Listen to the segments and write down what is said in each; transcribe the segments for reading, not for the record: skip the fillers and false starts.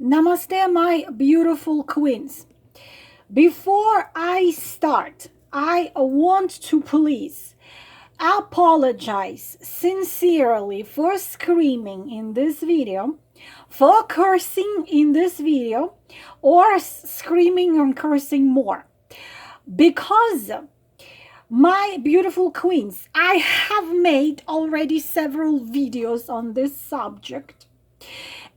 Namaste, my beautiful queens. Before I start, I want to please apologize sincerely for screaming in this video, for cursing in this video, or screaming and cursing more. Because my beautiful queens, I have made already several videos on this subject.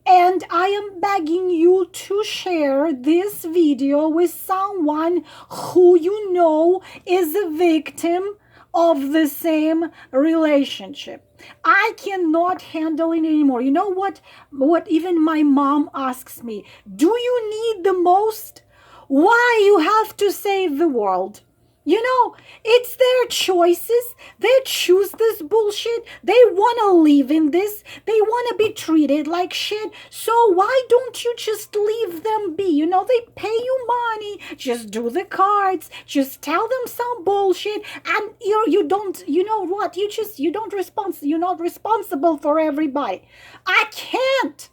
And I am begging you to share this video with someone who you know is a victim of the same relationship. I cannot handle it anymore. You know what even my mom asks me, do you need the most? Why you have to save the world? You know, it's their choices. They choose this bullshit. They want to live in this. They want to be treated like shit. So why don't you just leave them be? You know, they pay you money. Just do the cards. Just tell them some bullshit. And you don't, you know what? You don't respond. You're not responsible for everybody. I can't.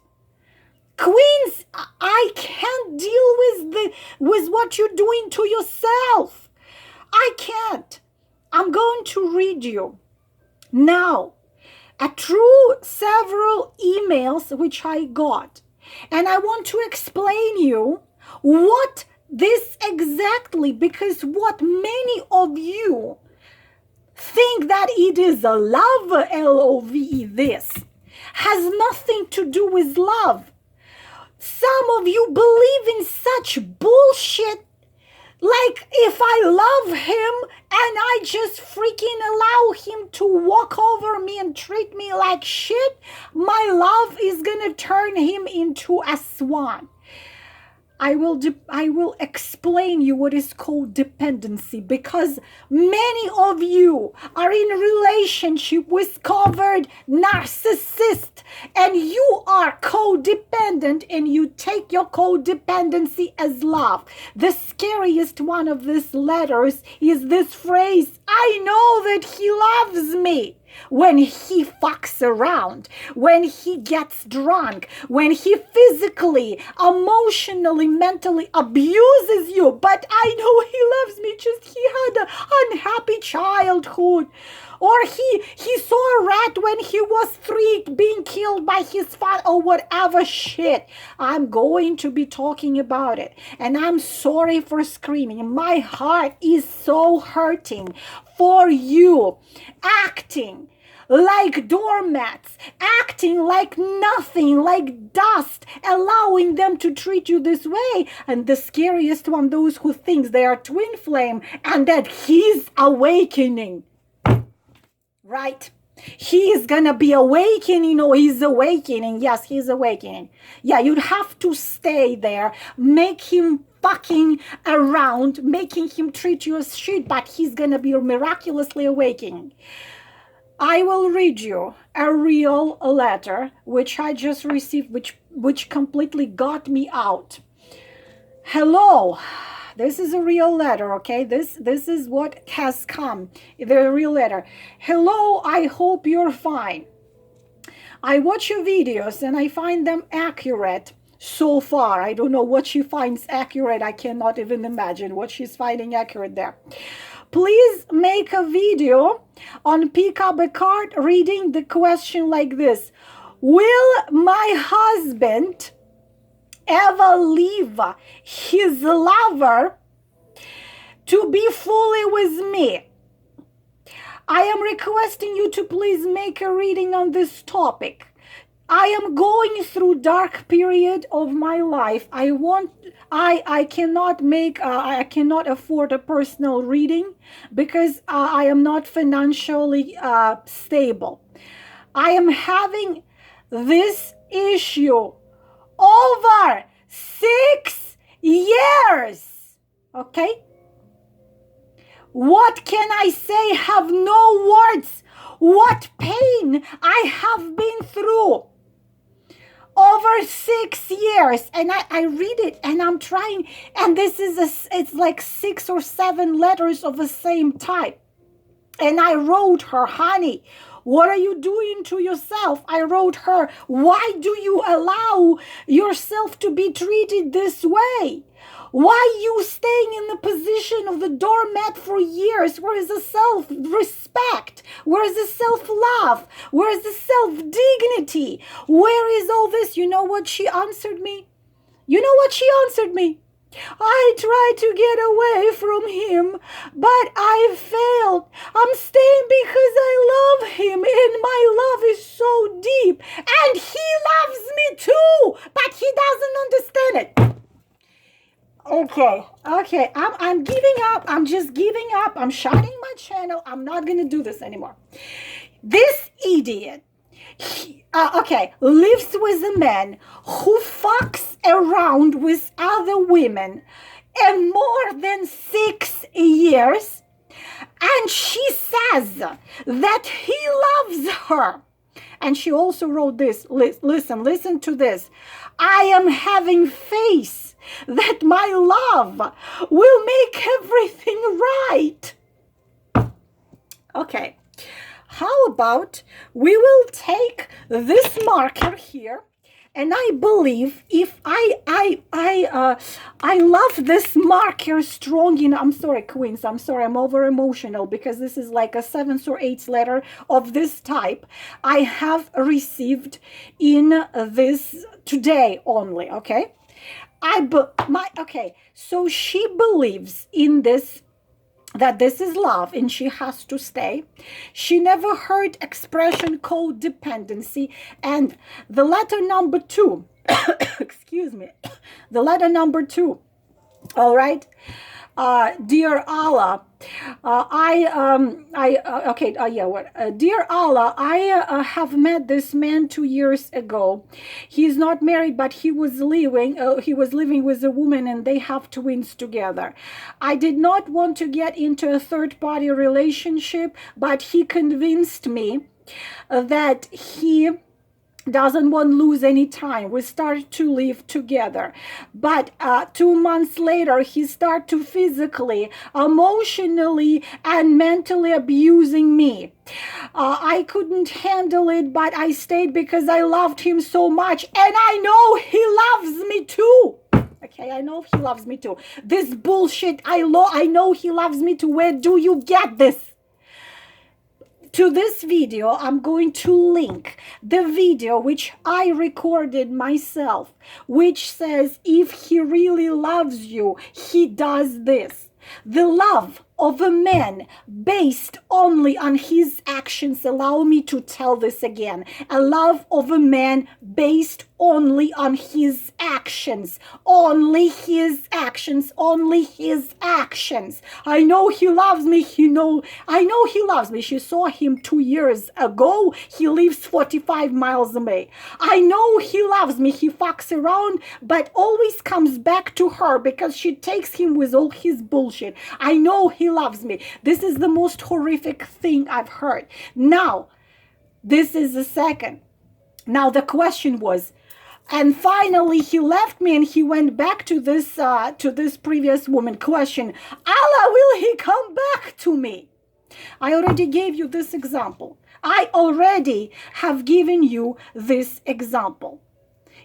Queens, I can't deal with what you're doing to yourself. I can't. I'm going to read you now through several emails which I got. And I want to explain you what this exactly, because what many of you think that it is a love, L-O-V-E, this, has nothing to do with love. Some of you believe in such bullshit. Like, if I love him and I just freaking allow him to walk over me and treat me like shit, my love is gonna turn him into a swan. I will explain you what is called dependency, because many of you are in relationship with covered narcissist and you are codependent and you take your codependency as love. The scariest one of these letters is this phrase, I know that he loves me. When he fucks around, when he gets drunk, when he physically, emotionally, mentally abuses you, but I know he loves me, just he had an unhappy childhood. Or he saw a rat when he was 3 being killed by his father, or whatever shit. I'm going to be talking about it. And I'm sorry for screaming. My heart is so hurting for you acting like doormats, acting like nothing, like dust, allowing them to treat you this way. And the scariest one, those who think they are twin flame and that he's awakening. Right? He is gonna be awakening, or he's awakening. Yes, he's awakening. Yeah, you'd have to stay there, make him fucking around, making him treat you as shit, but he's gonna be miraculously awakening. I will read you a real letter which I just received, which completely got me out. Hello. This is a real letter, okay? This is what has come. The real letter. Hello, I hope you're fine. I watch your videos and I find them accurate so far. I don't know what she finds accurate. I cannot even imagine what she's finding accurate there. Please make a video on pick up a card reading the question like this. Will my husband ever leave his lover to be fully with me? I am requesting you to please make a reading on this topic. I am going through dark period of my life. I cannot afford a personal reading because I am not financially stable. I am having this issue over 6 years. Okay? What can I say? Have no words. What pain I have been through over 6 years. And I read it and I'm trying, and it's like 6 or 7 letters of the same type. And I wrote her, honey, What are you doing to yourself? I wrote her, why do you allow yourself to be treated this way? Why you staying in the position of the doormat for years? Where is the self-respect? Where is the self-love? Where is the self-dignity? Where is all this? You know what she answered me? You know what she answered me? I tried to get away from him, but I failed. I'm staying because I love him, and my love is so deep. And he loves me too, but he doesn't understand it. Okay, I'm giving up. I'm just giving up. I'm shutting my channel. I'm not going to do this anymore. This idiot, lives with a man who fucks around with other women and more than 6 years, and she says that he loves her. And she also wrote this. Listen to this. I am having faith that my love will make everything right. Okay. How about we will take this marker here, and I believe if I love this marker strong enough. I'm sorry, Queens. I'm sorry. I'm over emotional because this is like a 7th or 8th letter of this type I have received in this today only. Okay. So she believes in this, that this is love and she has to stay. She never heard expression codependency, and the letter number 2 excuse me, the letter number 2. All right. Dear Allah, dear Allah, I have met this man 2 years ago. He's not married, but he was living with a woman, and they have twins together. I did not want to get into a third-party relationship, but he convinced me that he doesn't want to lose any time. We started to live together, but 2 months later he started to physically, emotionally, and mentally abusing me. I couldn't handle it, but I stayed because I loved him so much, and I know he loves me too. Okay, I know he loves me too. This bullshit, I know he loves me too. Where do you get this? To this video, I'm going to link the video which I recorded myself, which says if he really loves you, he does this. The love of a man based only on his actions, allow me to tell this again, a love of a man based only on his actions, only his actions, only his actions. I know he loves me, I know he loves me. She saw him 2 years ago. He lives 45 miles away. I know he loves me. He fucks around, but always comes back to her because she takes him with all his bullshit. I know he loves me. This is the most horrific thing I've heard. Now, this is the second. Now, the question was, and finally he left me and he went back to this previous woman. Question, Allah, will he come back to me? I already gave you this example. I already have given you this example.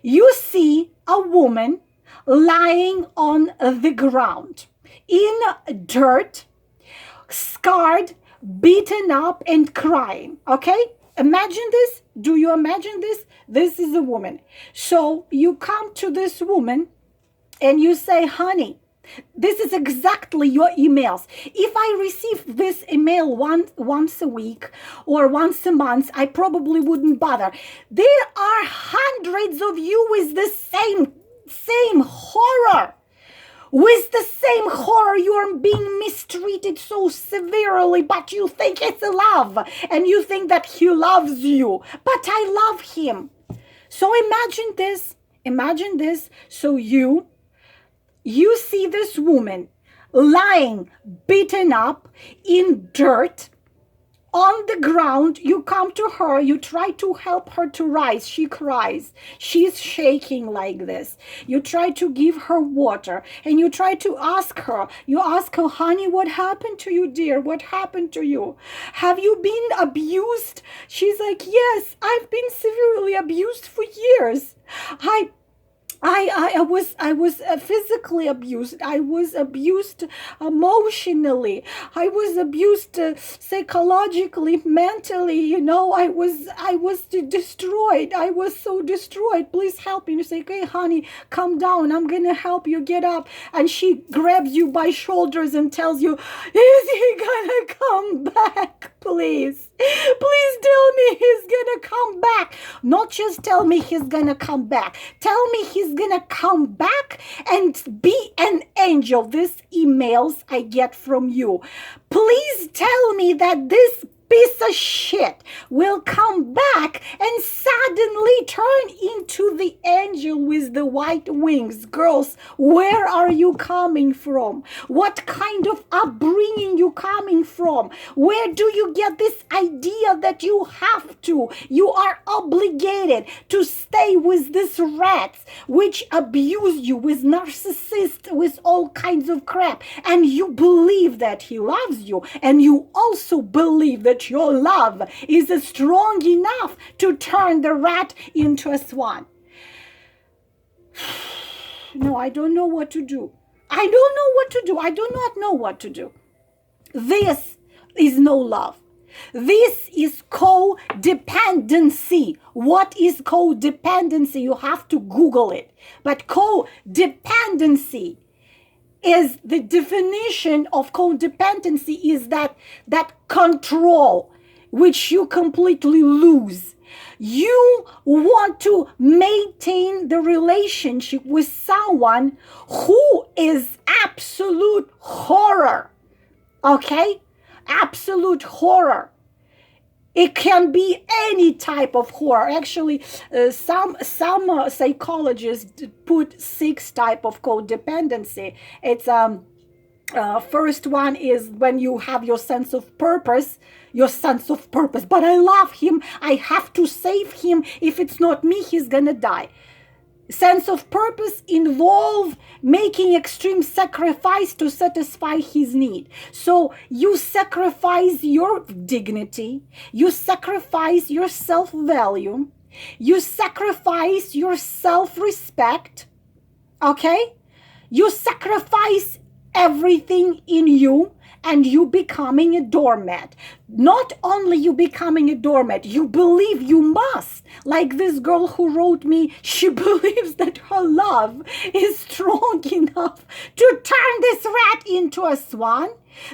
You see a woman lying on the ground in dirt, scarred, beaten up, and crying. Okay? Imagine this. Do you imagine this? This is a woman. So you come to this woman and you say, honey, this is exactly your emails. If I receive this email once a week or once a month, I probably wouldn't bother. There are hundreds of you with the same horror. With the same horror, you are being mistreated so severely, but you think it's a love, and you think that he loves you, but I love him. So imagine this. So you see this woman lying, beaten up, in dirt, on the ground, you come to her, you try to help her to rise. She cries. She's shaking like this. You try to give her water and you try to ask her. You ask her, honey, what happened to you, dear? What happened to you? Have you been abused? She's like, yes, I've been severely abused for years. I was physically abused. I was abused emotionally. I was abused psychologically, mentally. You know, I was destroyed. I was so destroyed. Please help me. You say, okay, honey, calm down. I'm gonna help you get up. And she grabs you by shoulders and tells you, is he gonna come back? Please, please tell me he's gonna come back. Not just tell me he's gonna come back. Tell me he's gonna come back and be an angel. These emails I get from you. Please tell me that this piece of shit will come back and suddenly turn into the angel with the white wings. Girls, where are you coming from? What kind of upbringing you coming from? Where do you get this idea that you have to, you are obligated to stay with these rats which abuse you, with narcissists, with all kinds of crap, and you believe that he loves you, and you also believe that your love is strong enough to turn the rat into a swan. No, I don't know what to do. I don't know what to do. I do not know what to do. This is no love. This is codependency. What is codependency? You have to Google it. But codependency is the definition of codependency is that control which you completely lose. You want to maintain the relationship with someone who is absolute horror. Okay? Absolute horror. It can be any type of horror. Actually, some psychologists put 6 type of codependency. It's first one is when you have your sense of purpose. But I love him. I have to save him. If it's not me, he's gonna die. Sense of purpose involve making extreme sacrifice to satisfy his need. So you sacrifice your dignity, you sacrifice your self-value, you sacrifice your self-respect, okay? You sacrifice everything in you, and you becoming a doormat. Not only you becoming a doormat, you believe you must. Like this girl who wrote me, she believes that her love is strong enough to turn this rat into a swan.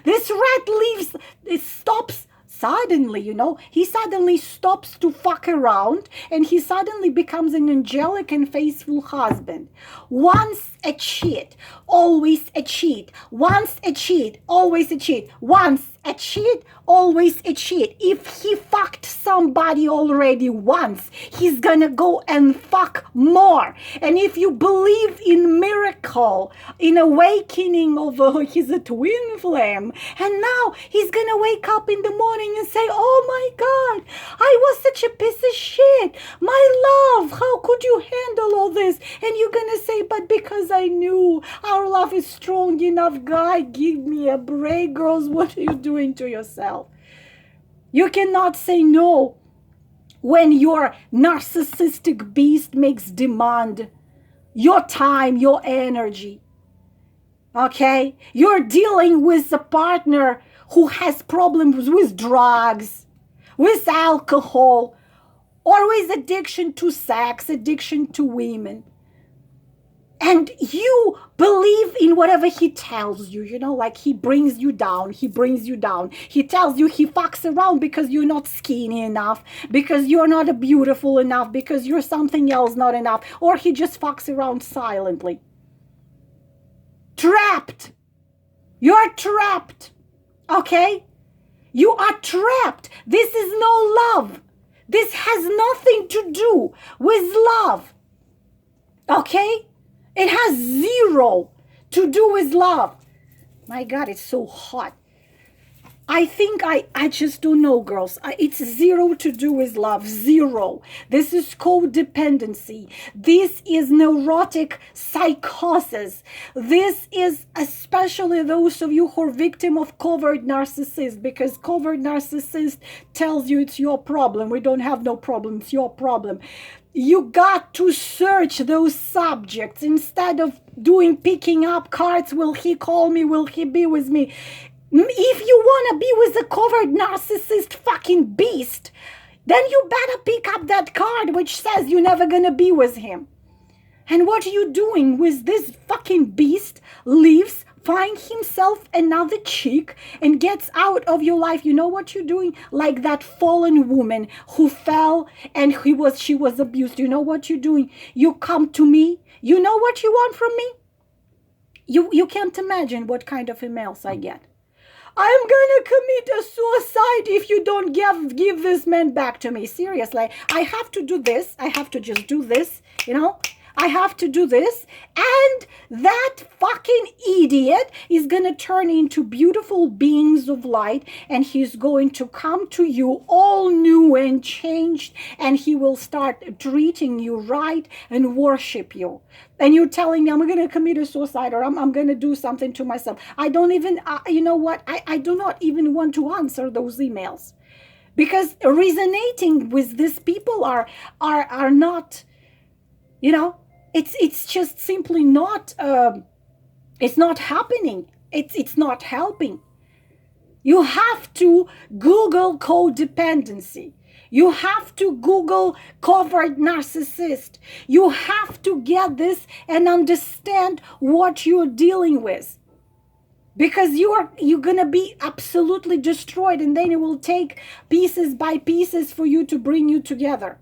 This rat leaves, it stops suddenly, you know, he suddenly stops to fuck around and he suddenly becomes an angelic and faithful husband. Once a cheat, always a cheat. Once a cheat, always a cheat. Once a cheat, always a cheat. If he fucked somebody already once, he's gonna go and fuck more. And if you believe in miracle, in awakening of his twin flame, and now he's gonna wake up in the morning and say, oh my God, I was such a piece of shit. My love, how could you handle all this? And you're gonna say, but because I knew our love is strong enough, God, give me a break. Girls, what are you doing to yourself? You cannot say no when your narcissistic beast makes demand your time, your energy. Okay? You're dealing with a partner who has problems with drugs, with alcohol, or with addiction to sex, addiction to women. And you believe in whatever he tells you, you know, like he brings you down. He tells you he fucks around because you're not skinny enough, because you're not beautiful enough, because you're something else not enough, or he just fucks around silently. Trapped. You're trapped. Okay? You are trapped. This is no love. This has nothing to do with love. Okay? It has zero to do with love. My God, it's so hot. I think I just don't know, girls. It's zero to do with love. Zero. This is codependency. This is neurotic psychosis. This is especially those of you who are victim of covert narcissist, because covert narcissist tells you it's your problem. We don't have no problem. It's your problem. You got to search those subjects instead of picking up cards. Will he call me? Will he be with me? If you want to be with a covert narcissist fucking beast, then you better pick up that card which says you're never going to be with him. And what are you doing with this fucking beast? Leaves, finds himself another chick, and gets out of your life. You know what you're doing? Like that fallen woman who fell and she was abused. You know what you're doing? You come to me. You know what you want from me? You can't imagine what kind of emails I get. I'm gonna commit a suicide if you don't give this man back to me. Seriously, I have to do this. I have to just do this, you know? I have to do this. And that fucking idiot is gonna turn into beautiful beings of light, and he's going to come to you all new and changed, and he will start treating you right and worship you. And you're telling me I'm going to commit a suicide, or I'm going to do something to myself. I don't even, you know what? I do not even want to answer those emails, because resonating with these people are not, you know, it's just simply not, it's not happening. It's not helping. You have to Google codependency. You have to Google covert narcissist. You have to get this and understand what you're dealing with. Because you're gonna be absolutely destroyed, and then it will take pieces by pieces for you to bring you together.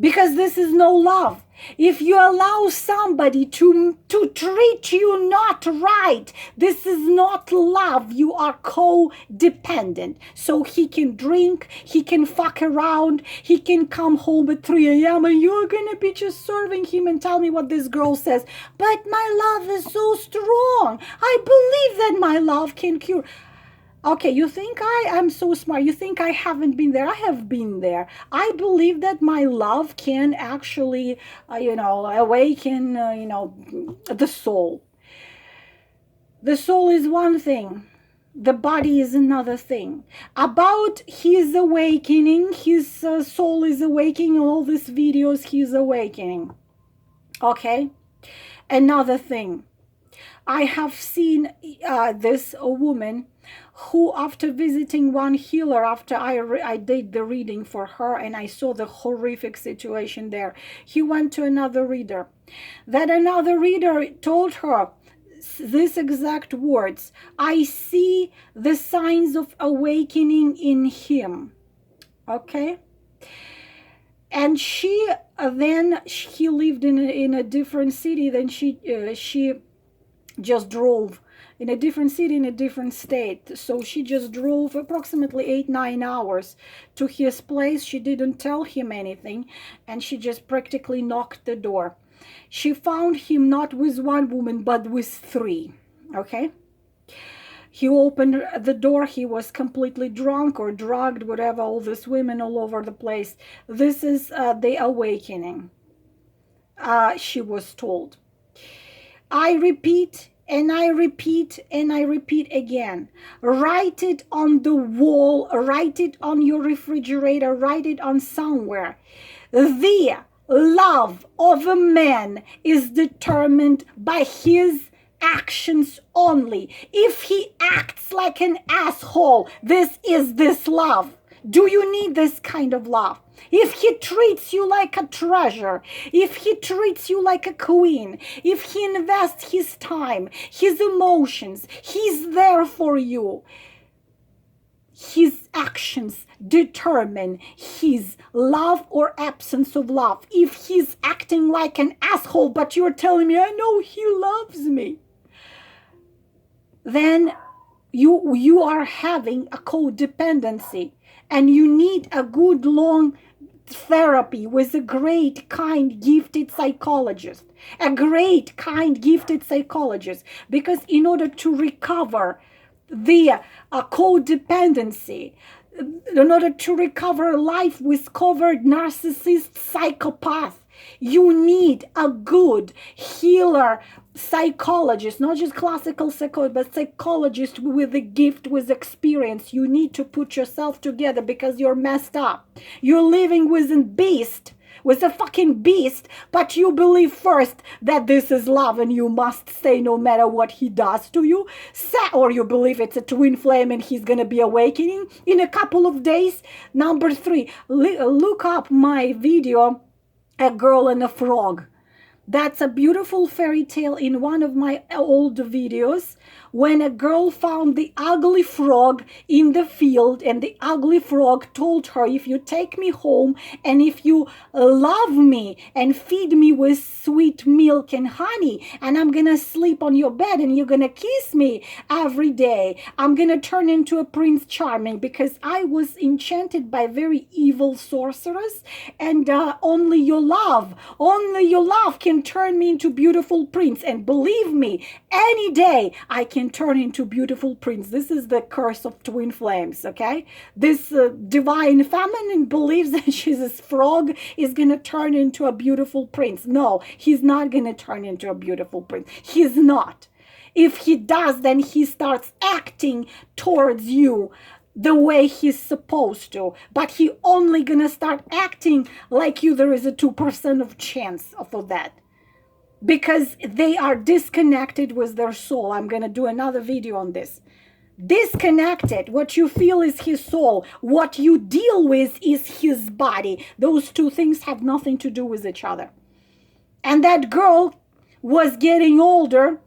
Because this is no love. If you allow somebody to treat you not right, this is not love. You are codependent. So he can drink, he can fuck around, he can come home at 3 a.m. and you're gonna be just serving him and tell me what this girl says. But my love is so strong. I believe that my love can cure. Okay, you think I am so smart. You think I haven't been there. I have been there. I believe that my love can actually, awaken, the soul. The soul is one thing. The body is another thing. About his awakening, his soul is awakening. All these videos, he's awakening. Okay? Another thing. I have seen this woman who, after visiting one healer, after I did the reading for her and I saw the horrific situation there, he went to another reader. That another reader told her this exact words: I see the signs of awakening in him. Okay? And he lived in a different city. Then she just drove in a different city, in a different state. So she just drove approximately 8-9 hours to his place. She didn't tell him anything, and she just practically knocked the door. She found him not with one woman, but with 3. Okay? He opened the door. He was completely drunk or drugged, whatever, all these women all over the place. This is the awakening, she was told. I repeat, and I repeat, and I repeat again. Write it on the wall, write it on your refrigerator, write it on somewhere. The love of a man is determined by his actions only. If he acts like an asshole, this is this love. Do you need this kind of love? If he treats you like a treasure, if he treats you like a queen, if he invests his time, his emotions, he's there for you. His actions determine his love or absence of love. If he's acting like an asshole, but you're telling me, I know he loves me, then you are having a codependency, and you need a good long therapy with a great, kind, gifted psychologist. A great, kind, gifted psychologist. Because in order to recover the codependency. In order to recover life with covert narcissist psychopath, you need a good healer psychologist, not just classical psychologist, but psychologist with a gift, with experience. You need to put yourself together because you're messed up. You're living with a beast, with a fucking beast, but you believe first that this is love and you must stay no matter what he does to you. Or you believe it's a twin flame and he's gonna be awakening in a couple of days. Number 3, look up my video, A Girl and a Frog. That's a beautiful fairy tale in one of my old videos, when a girl found the ugly frog in the field, and the ugly frog told her, if you take me home and if you love me and feed me with sweet milk and honey, and I'm gonna sleep on your bed and you're gonna kiss me every day, I'm gonna turn into a Prince Charming, because I was enchanted by very evil sorceress, and only your love can turn me into beautiful prince. And believe me, any day I can turn into beautiful prince. This is the curse of twin flames, okay? This divine feminine believes that she's a frog, is gonna turn into a beautiful prince. No, he's not gonna turn into a beautiful prince. He's not. If he does, then he starts acting towards you the way he's supposed to, but he only gonna start acting like you. There is a 2% of chance for that, because they are disconnected with their soul. I'm gonna do another video on this. Disconnected. What you feel is his soul. What you deal with is his body. Those two things have nothing to do with each other. And that girl was getting older,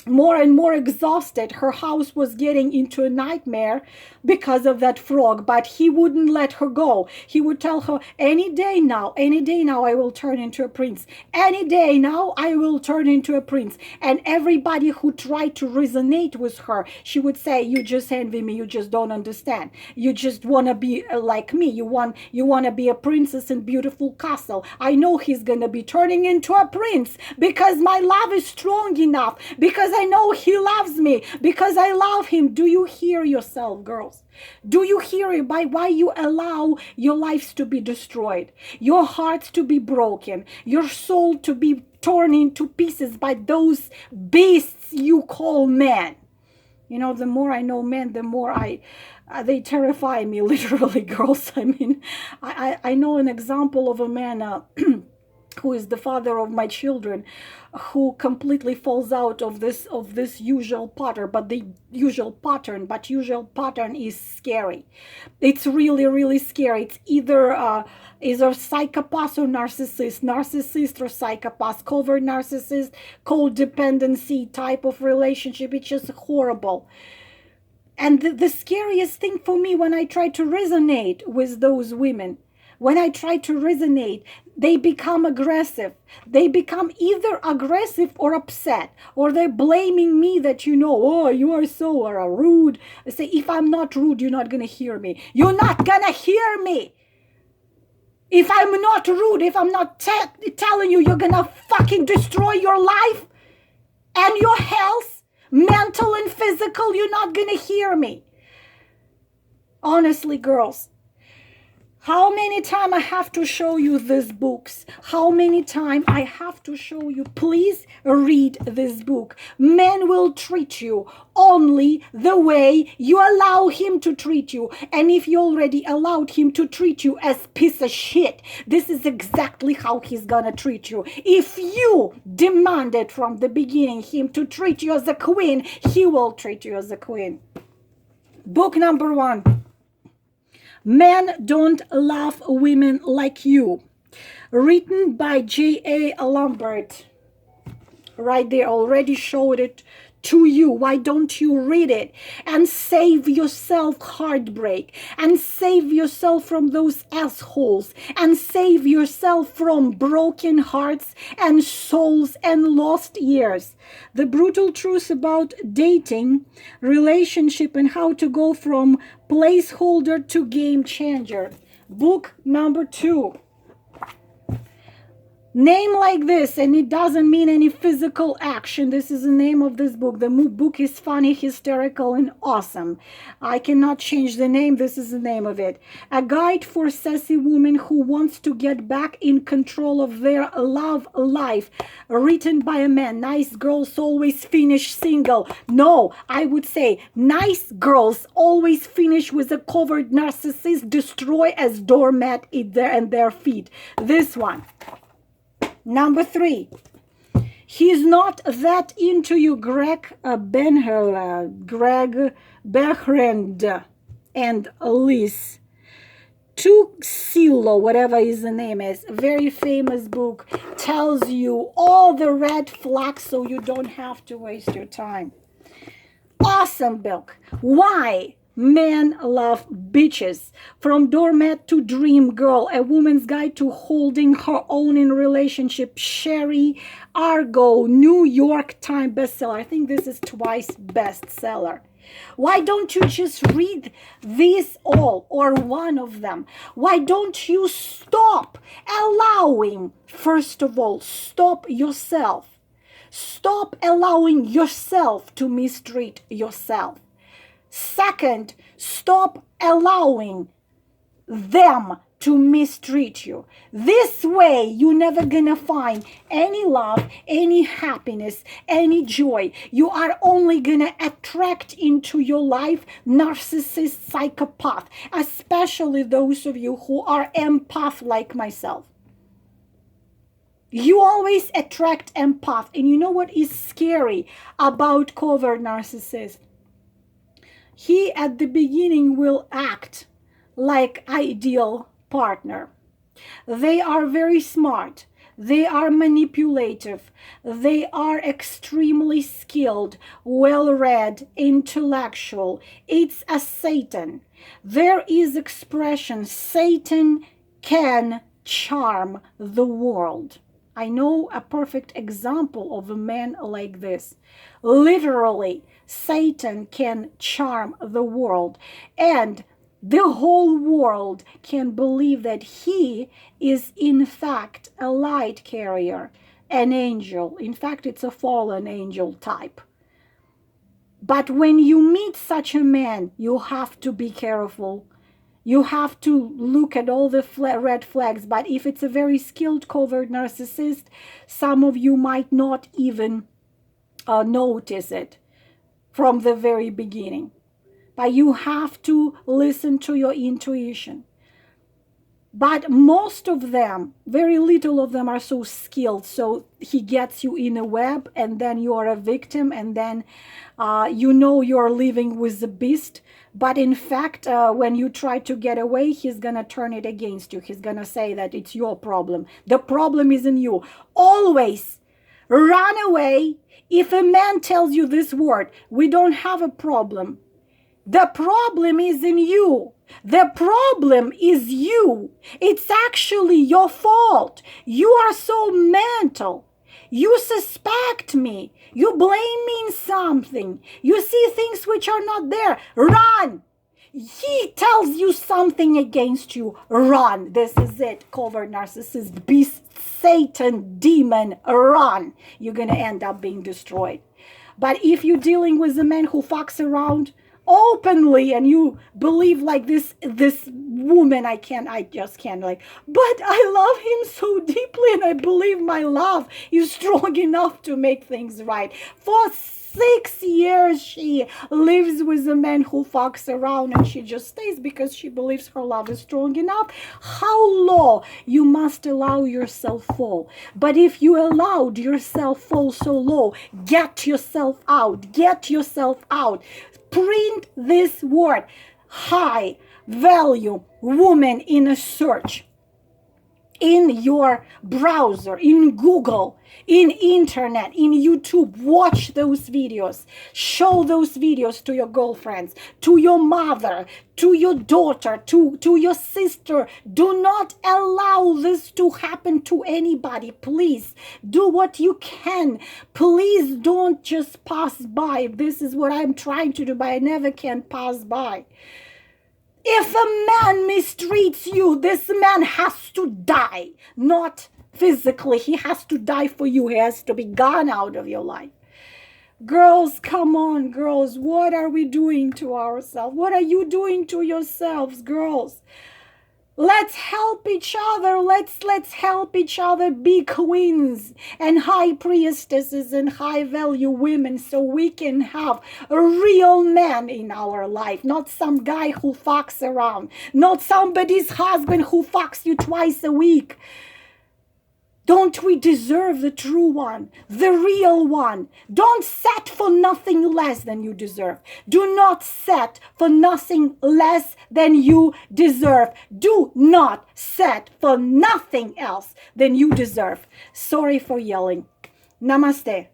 more and more exhausted. Her house was getting into a nightmare because of that frog, but he wouldn't let her go. He would tell her, any day now I will turn into a prince. Any day now I will turn into a prince. And everybody who tried to resonate with her, she would say, you just envy me, you just don't understand. You just want to be like me. You want to be a princess in beautiful castle. I know he's going to be turning into a prince because my love is strong enough, because I know he loves me, because I love him. Do you hear yourself, girls? Do you hear it? By why you allow your lives to be destroyed, your hearts to be broken, your soul to be torn into pieces by those beasts you call men? You know, the more I know men, the more they terrify me, literally, girls. I mean, I know an example of a man who is the father of my children, who completely falls out of this usual pattern. But usual pattern is scary. It's really, really scary. It's either psychopath or narcissist or psychopath, covert narcissist, codependency type of relationship. It's just horrible. And the scariest thing for me, when I try to resonate with those women, they become aggressive. They become either aggressive or upset, or they're blaming me that, oh, you are so rude. I say, if I'm not rude, you're not going to hear me. You're not going to hear me. If I'm not rude, if I'm not telling you, you're going to fucking destroy your life and your health, mental and physical, you're not going to hear me. Honestly, girls. How many times I have to show you these books? How many times I have to show you? Please read this book. Men will treat you only the way you allow him to treat you. And if you already allowed him to treat you as piece of shit, this is exactly how he's gonna treat you. If you demanded from the beginning him to treat you as a queen, he will treat you as a queen. Book number 1. Men Don't Love Women Like You. Written by J.A. Lambert. Right there, already showed it to you. Why don't you read it and save yourself heartbreak, and save yourself from those assholes, and save yourself from broken hearts and souls and lost years. The brutal truth about dating, relationship, and how to go from placeholder to game changer. Book number 2. Name like this, and it doesn't mean any physical action. This is the name of this book. The book is funny, hysterical, and awesome. I cannot change the name. This is the name of it. A guide for sassy women who wants to get back in control of their love life. Written by a man. Nice girls always finish single. No, I would say nice girls always finish with a covered narcissist, destroy as doormat in their feet. This one. Number 3, he's not that into you, Greg Bertrand and Liz Tuxilo, whatever his name is, very famous book, tells you all the red flags so you don't have to waste your time. Awesome book. Why? Men love bitches. From doormat to dream girl, a woman's guide to holding her own in relationship. Sherry Argo, New York Times bestseller. I think this is twice bestseller. Why don't you just read these all or one of them? Why don't you stop allowing, first of all, stop yourself. Stop allowing yourself to mistreat yourself. Second, stop allowing them to mistreat you. This way, you're never gonna find any love, any happiness, any joy. You are only gonna attract into your life narcissist, psychopath, especially those of you who are empath like myself. You always attract empath. And you know what is scary about covert narcissist? He at the beginning will act like ideal partner. They are very smart. They are manipulative. They are extremely skilled, well-read, intellectual. It's a Satan. There is expression, Satan can charm the world. I know a perfect example of a man like this. Literally, Satan can charm the world, and the whole world can believe that he is in fact a light carrier, an angel. In fact, it's a fallen angel type. But when you meet such a man, you have to be careful. You have to look at all the red flags. But if it's a very skilled covert narcissist, some of you might not even notice it from the very beginning. But you have to listen to your intuition. But most of them, very little of them are so skilled. So he gets you in a web, and then you are a victim, and then you know you're living with the beast. But in fact, when you try to get away, he's going to turn it against you. He's going to say that it's your problem. The problem is in you. Always run away. If a man tells you this word, we don't have a problem. The problem is in you. The problem is you. It's actually your fault. You are so mental. You suspect me. You blame me in something. You see things which are not there. Run. He tells you something against you. Run. This is it. Covert narcissist, beast, Satan, demon. Run. You're going to end up being destroyed. But if you're dealing with a man who fucks around openly and you believe like this woman, I just can't, like, but I love him so deeply and I believe my love is strong enough to make things right. For 6 years she lives with a man who fucks around, and she just stays because she believes her love is strong enough. How low you must allow yourself fall. But if you allowed yourself fall so low, get yourself out. Get yourself out. Print this word, high value woman, in a search, in your browser, in Google, in internet, in YouTube. Watch those videos. Show those videos to your girlfriends, to your mother, to your daughter, to your sister. Do not allow this to happen to anybody. Please do what you can. Please don't just pass by. This is what I'm trying to do, but I never can pass by. If a man mistreats you, this man has to die, not physically. He has to die for you. He has to be gone out of your life. Girls, come on, girls. What are we doing to ourselves? What are you doing to yourselves, girls? Let's help each other. Let's help each other be queens and high priestesses and high value women, so we can have a real man in our life, not some guy who fucks around, not somebody's husband who fucks you twice a week. Don't we deserve the true one, the real one? Don't set for nothing less than you deserve. Do not set for nothing less than you deserve. Do not set for nothing else than you deserve. Sorry for yelling. Namaste.